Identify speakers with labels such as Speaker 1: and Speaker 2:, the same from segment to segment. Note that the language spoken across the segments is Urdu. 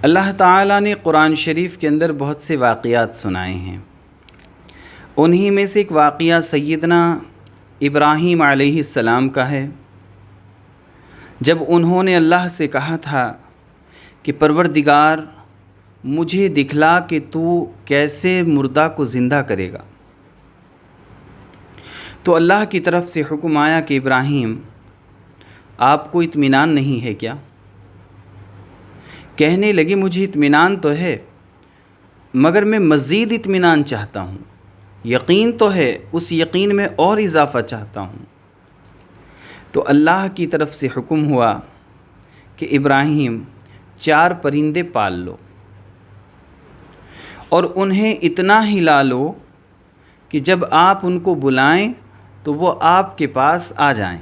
Speaker 1: اللہ تعالیٰ نے قرآن شریف کے اندر بہت سے واقعات سنائے ہیں۔ انہی میں سے ایک واقعہ سیدنا ابراہیم علیہ السلام کا ہے، جب انہوں نے اللہ سے کہا تھا کہ پروردگار مجھے دکھلا کہ تو کیسے مردہ کو زندہ کرے گا، تو اللہ کی طرف سے حکم آیا کہ ابراہیم آپ کو اطمینان نہیں ہے کیا؟ کہنے لگے مجھے اطمینان تو ہے، مگر میں مزید اطمینان چاہتا ہوں، یقین تو ہے، اس یقین میں اور اضافہ چاہتا ہوں۔ تو اللہ کی طرف سے حکم ہوا کہ ابراہیم 4 پرندے پال لو اور انہیں اتنا ہلا لو کہ جب آپ ان کو بلائیں تو وہ آپ کے پاس آ جائیں۔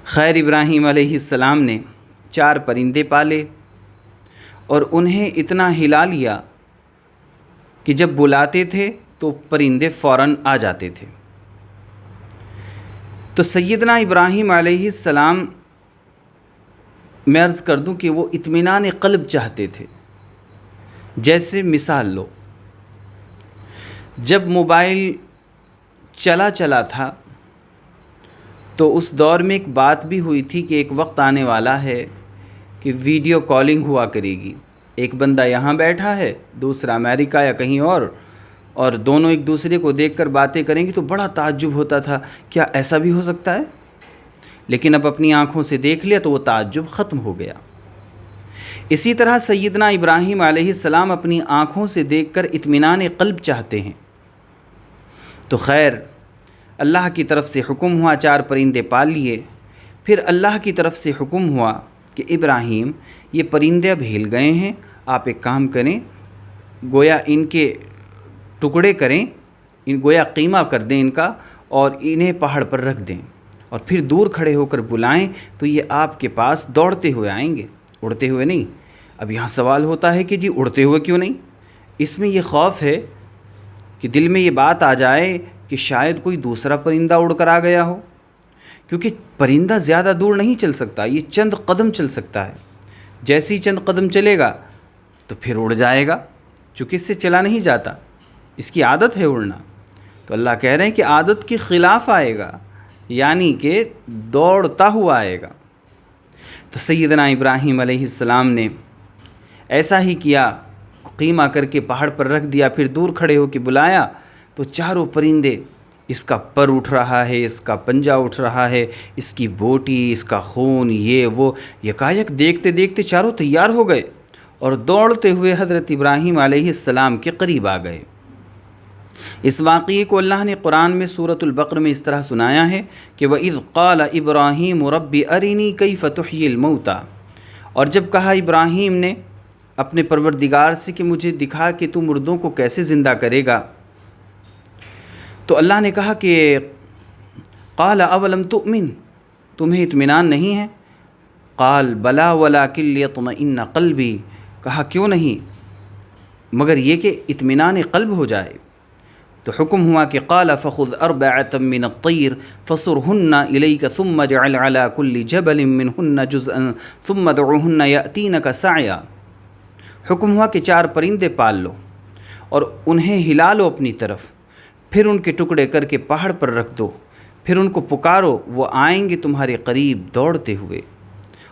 Speaker 1: خیر ابراہیم علیہ السلام نے 4 پرندے پالے اور انہیں اتنا ہلا لیا کہ جب بلاتے تھے تو پرندے فوراً آ جاتے تھے۔ تو سیدنا ابراہیم علیہ السلام، میں عرض کر دوں کہ وہ اطمینان قلب چاہتے تھے۔ جیسے مثال لو، جب موبائل چلا تھا تو اس دور میں ایک بات بھی ہوئی تھی کہ ایک وقت آنے والا ہے کہ ویڈیو کالنگ ہوا کرے گی، ایک بندہ یہاں بیٹھا ہے، دوسرا امریکہ یا کہیں اور دونوں ایک دوسرے کو دیکھ کر باتیں کریں گی، تو بڑا تعجب ہوتا تھا، کیا ایسا بھی ہو سکتا ہے؟ لیکن اب اپنی آنکھوں سے دیکھ لیا تو وہ تعجب ختم ہو گیا۔ اسی طرح سیدنا ابراہیم علیہ السلام اپنی آنکھوں سے دیکھ کر اطمینان قلب چاہتے ہیں۔ تو خیر اللہ کی طرف سے حکم ہوا، 4 پرندے پال لیے۔ پھر اللہ کی طرف سے حکم ہوا کہ ابراہیم یہ پرندے اب ہل گئے ہیں، آپ ایک کام کریں، گویا ان کے ٹکڑے کریں، گویا قیمہ کر دیں ان کا، اور انہیں پہاڑ پر رکھ دیں، اور پھر دور کھڑے ہو کر بلائیں تو یہ آپ کے پاس دوڑتے ہوئے آئیں گے، اڑتے ہوئے نہیں۔ اب یہاں سوال ہوتا ہے کہ جی اڑتے ہوئے کیوں نہیں؟ اس میں یہ خوف ہے کہ دل میں یہ بات آ جائے کہ شاید کوئی دوسرا پرندہ اڑ کر آ گیا ہو، کیونکہ پرندہ زیادہ دور نہیں چل سکتا، یہ چند قدم چل سکتا ہے۔ جیسے ہی چند قدم چلے گا تو پھر اڑ جائے گا، چونکہ اس سے چلا نہیں جاتا، اس کی عادت ہے اڑنا۔ تو اللہ کہہ رہے ہیں کہ عادت کے خلاف آئے گا، یعنی کہ دوڑتا ہوا آئے گا۔ تو سیدنا ابراہیم علیہ السلام نے ایسا ہی کیا، قیمہ کر کے پہاڑ پر رکھ دیا، پھر دور کھڑے ہو کے بلایا تو 4 پرندے، اس کا پر اٹھ رہا ہے، اس کا پنجہ اٹھ رہا ہے، اس کی بوٹی، اس کا خون، یہ وہ، یکایک دیکھتے دیکھتے 4 تیار ہو گئے اور دوڑتے ہوئے حضرت ابراہیم علیہ السلام کے قریب آ گئے۔ اس واقعے کو اللہ نے قرآن میں سورۃ البقرہ میں اس طرح سنایا ہے کہ وَإِذْ قَالَ إِبْرَاهِيمُ رَبِّ أَرِنِي كَيْفَ تُحْيِي الْمَوْتَى، اور جب کہا ابراہیم نے اپنے پروردگار سے کہ مجھے دکھا کہ تو مردوں کو کیسے زندہ کرے گا، تو اللہ نے کہا کہ قال اولم تؤمن، تمہیں اطمینان نہیں ہے؟ قال بلا ولکن لیطمئن قلبی، کہا کیوں نہیں، مگر یہ کہ اطمینان قلب ہو جائے۔ تو حکم ہوا کہ قال فخذ 4 من الطیر فصرهن الیک ثم اجعل على كل جبل منهن جزءا ثم ادعوهن یأتینک سعیا۔ حکم ہوا کہ 4 پرندے پال لو اور انہیں ہلا لو اپنی طرف، پھر ان کے ٹکڑے کر کے پہاڑ پر رکھ دو، پھر ان کو پکارو، وہ آئیں گے تمہارے قریب دوڑتے ہوئے۔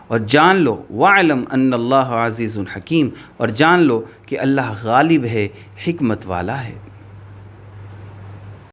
Speaker 1: اور جان لو وَاعْلَمْ أَنَّ اللَّهَ عَزِيزٌ حَكِيمٌ، اور جان لو کہ اللہ غالب ہے، حکمت والا ہے۔